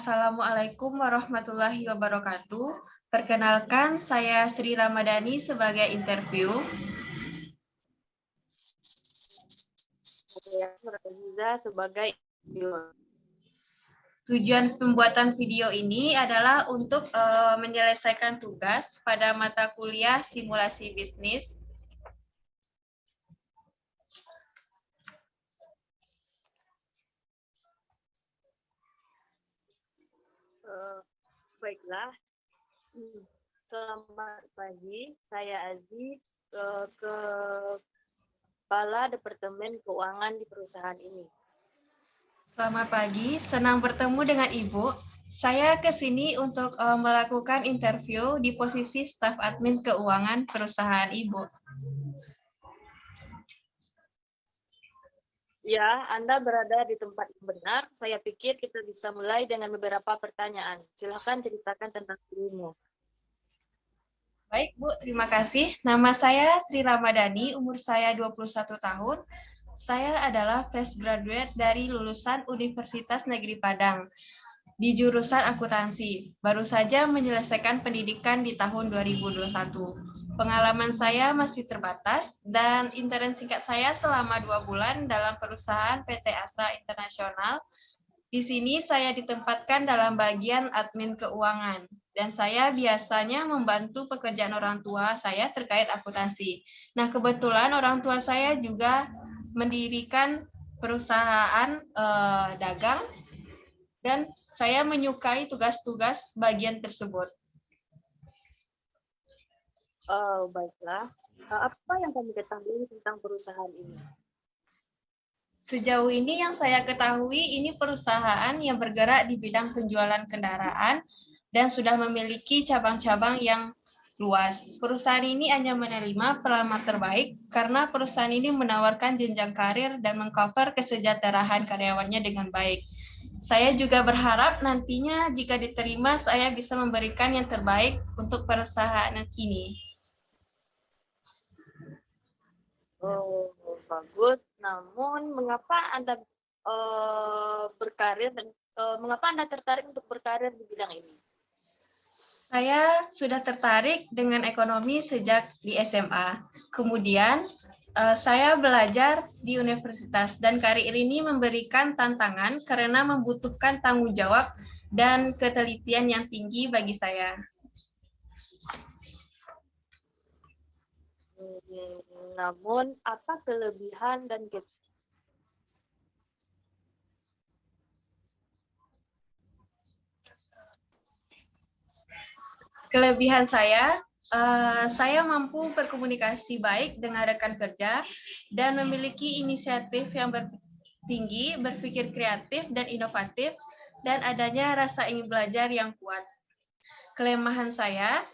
Assalamualaikum warahmatullahi wabarakatuh. Perkenalkan, saya Sri Ramadhani sebagai interview. Saya Nurhaliza sebagai Tujuan pembuatan video ini adalah untuk menyelesaikan tugas pada mata kuliah simulasi bisnis. baiklah. Selamat pagi, saya Aziz, Kepala Departemen Keuangan di perusahaan ini. Selamat pagi, senang bertemu dengan Ibu. Saya ke sini untuk melakukan interview di posisi staf admin keuangan perusahaan Ibu. Ya, Anda berada di tempat yang benar. Saya pikir kita bisa mulai dengan beberapa pertanyaan. Silakan ceritakan tentang dirimu. Baik, Bu. Terima kasih. Nama saya Sri Ramadhani, umur saya 21 tahun. Saya adalah fresh graduate dari lulusan Universitas Negeri Padang di jurusan akuntansi. Baru saja menyelesaikan pendidikan di tahun 2021. Pengalaman saya masih terbatas dan intern singkat saya selama 2 bulan dalam perusahaan PT Astra Internasional. Di sini saya ditempatkan dalam bagian admin keuangan dan saya biasanya membantu pekerjaan orang tua saya terkait akuntansi. Nah, kebetulan orang tua saya juga mendirikan perusahaan dagang dan saya menyukai tugas-tugas bagian tersebut. Baiklah. Apa yang kamu ketahui tentang perusahaan ini? Sejauh ini yang saya ketahui ini perusahaan yang bergerak di bidang penjualan kendaraan dan sudah memiliki cabang-cabang yang luas. Perusahaan ini hanya menerima pelamar terbaik karena perusahaan ini menawarkan jenjang karir dan mengcover kesejahteraan karyawannya dengan baik. Saya juga berharap nantinya jika diterima saya bisa memberikan yang terbaik untuk perusahaan ini. Oh, bagus. Namun, mengapa Anda berkarir dan mengapa Anda tertarik untuk berkarir di bidang ini? Saya sudah tertarik dengan ekonomi sejak di SMA. Kemudian, saya belajar di universitas dan karir ini memberikan tantangan karena membutuhkan tanggung jawab dan ketelitian yang tinggi bagi saya. Namun, apa kelebihan dan kelebihan saya mampu berkomunikasi baik dengan rekan kerja dan memiliki inisiatif yang tinggi, berpikir kreatif dan inovatif, dan adanya rasa ingin belajar yang kuat. Kelemahan saya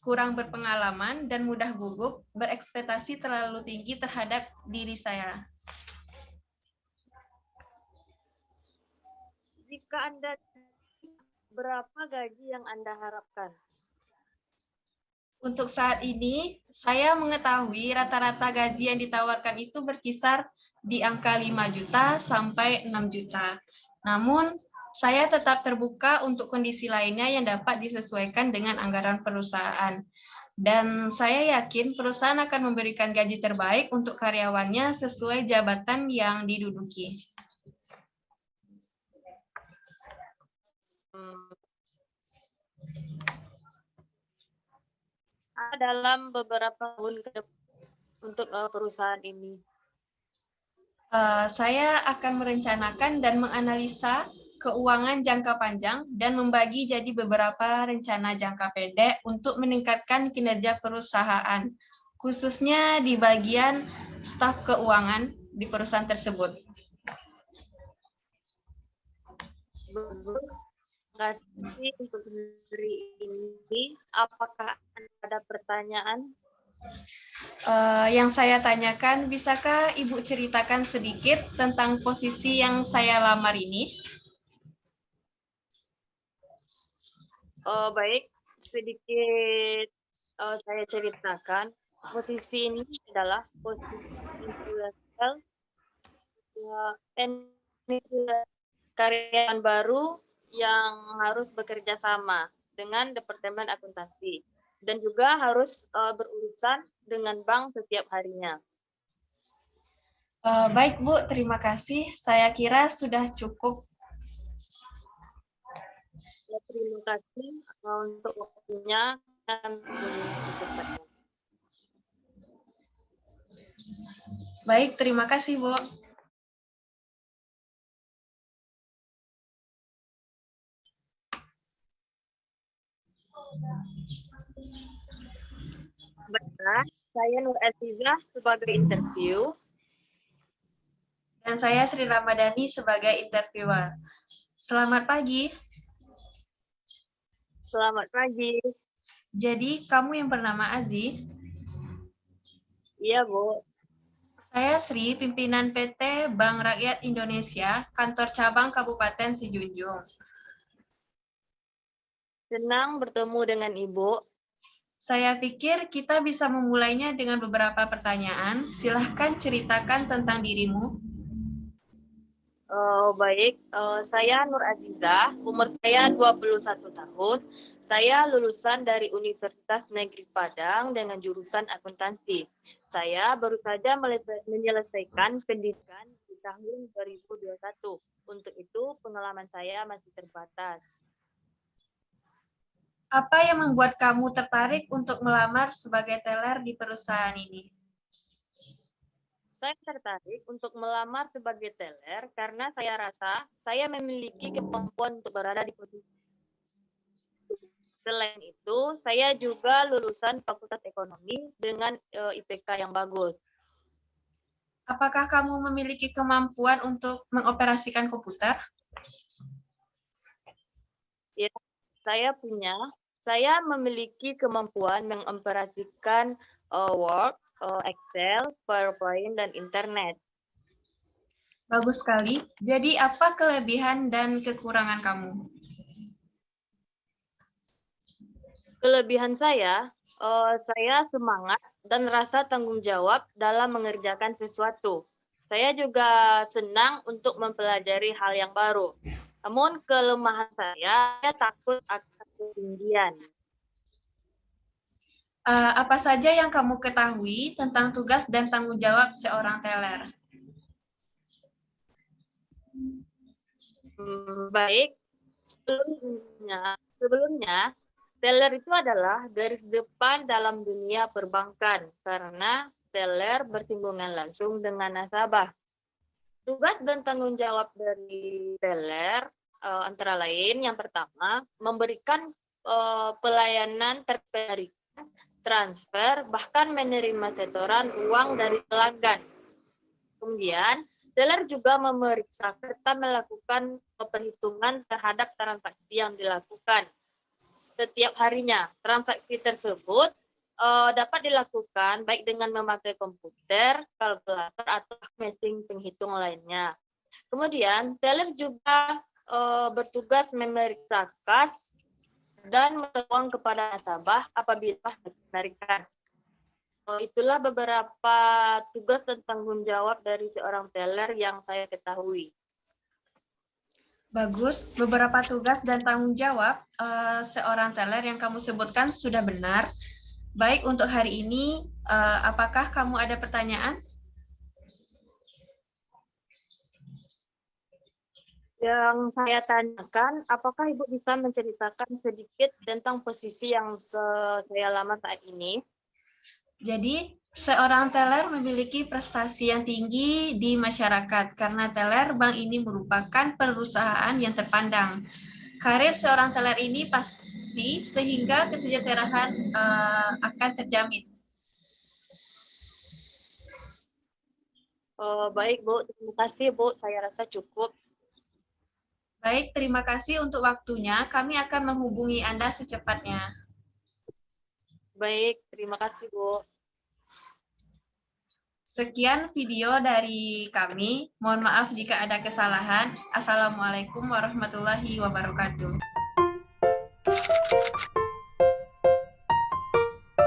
kurang berpengalaman dan mudah gugup, berekspektasi terlalu tinggi terhadap diri saya. jika Anda berapa gaji yang Anda harapkan? Untuk saat ini, saya mengetahui rata-rata gaji yang ditawarkan itu berkisar di angka 5 juta sampai 6 juta. Namun, saya tetap terbuka untuk kondisi lainnya yang dapat disesuaikan dengan anggaran perusahaan. Dan saya yakin perusahaan akan memberikan gaji terbaik untuk karyawannya sesuai jabatan yang diduduki. Dalam beberapa tahun ke depan untuk perusahaan ini. Saya akan merencanakan dan menganalisa keuangan jangka panjang dan membagi jadi beberapa rencana jangka pendek untuk meningkatkan kinerja perusahaan, khususnya di bagian staf keuangan di perusahaan tersebut. Bagus. Terima kasih untuk hari ini. Apakah ada pertanyaan? Yang saya tanyakan, bisakah Ibu ceritakan sedikit tentang posisi yang saya lamar ini? Baik, sedikit saya ceritakan. Posisi ini adalah posisi entry level karyawan baru yang harus bekerja sama dengan Departemen Akuntansi dan juga harus berurusan dengan bank setiap harinya. Baik, Bu. Terima kasih. Saya kira sudah cukup. Ya, terima kasih untuk waktunya dan secepatnya. Baik, terima kasih, Bu. Baiklah, saya Nur Azizah sebagai interview. Dan saya Sri Ramadhani sebagai interviewer. Selamat pagi. Selamat pagi. Jadi, kamu yang bernama Azi? Iya, Bu. Saya Sri, pimpinan PT Bank Rakyat Indonesia, kantor cabang Kabupaten Sijunjung. Senang bertemu dengan Ibu. Saya pikir kita bisa memulainya dengan beberapa pertanyaan. Silahkan ceritakan tentang dirimu. Baik, saya Nur Azizah, umur saya 21 tahun. Saya lulusan dari Universitas Negeri Padang dengan jurusan akuntansi. Saya baru saja menyelesaikan pendidikan di tahun 2021. Untuk itu, pengalaman saya masih terbatas. Apa yang membuat kamu tertarik untuk melamar sebagai teller di perusahaan ini? Saya tertarik untuk melamar sebagai teller karena saya rasa saya memiliki kemampuan untuk berada di posisi. Selain itu, saya juga lulusan Fakultas Ekonomi dengan IPK yang bagus. Apakah kamu memiliki kemampuan untuk mengoperasikan komputer? Ya, saya punya. Saya memiliki kemampuan mengoperasikan Word, Excel, PowerPoint, dan Internet. Bagus sekali. Jadi apa kelebihan dan kekurangan kamu? Kelebihan saya semangat dan rasa tanggung jawab dalam mengerjakan sesuatu. Saya juga senang untuk mempelajari hal yang baru. Namun kelemahan saya takut akan ketinggian. Apa saja yang kamu ketahui tentang tugas dan tanggung jawab seorang teller? Baik, sebelumnya teller itu adalah garis depan dalam dunia perbankan karena teller bersinggungan langsung dengan nasabah. Tugas dan tanggung jawab dari teller antara lain yang pertama memberikan pelayanan terkait transfer bahkan menerima setoran uang dari pelanggan. Kemudian teller juga memeriksa serta melakukan perhitungan terhadap transaksi yang dilakukan setiap harinya. Transaksi tersebut dapat dilakukan baik dengan memakai komputer, kalkulator, atau mesin penghitung lainnya. Kemudian, teller juga bertugas memeriksa kas dan menelpon kepada nasabah apabila penarikan. Itulah beberapa tugas dan tanggung jawab dari seorang teller yang saya ketahui. Bagus, beberapa tugas dan tanggung jawab seorang teller yang kamu sebutkan sudah benar. Baik, untuk hari ini, apakah kamu ada pertanyaan? Yang saya tanyakan, apakah Ibu bisa menceritakan sedikit tentang posisi yang saya lamar saat ini? Jadi, seorang teller memiliki prestasi yang tinggi di masyarakat karena teller bank ini merupakan perusahaan yang terpandang. Karir seorang teller ini pasti sehingga kesejahteraan akan terjamin. Baik, Bu. Terima kasih, Bu. Saya rasa cukup. Baik, terima kasih untuk waktunya. Kami akan menghubungi Anda secepatnya. Baik, terima kasih, Bu. Sekian video dari kami. Mohon maaf jika ada kesalahan. Assalamualaikum warahmatullahi wabarakatuh.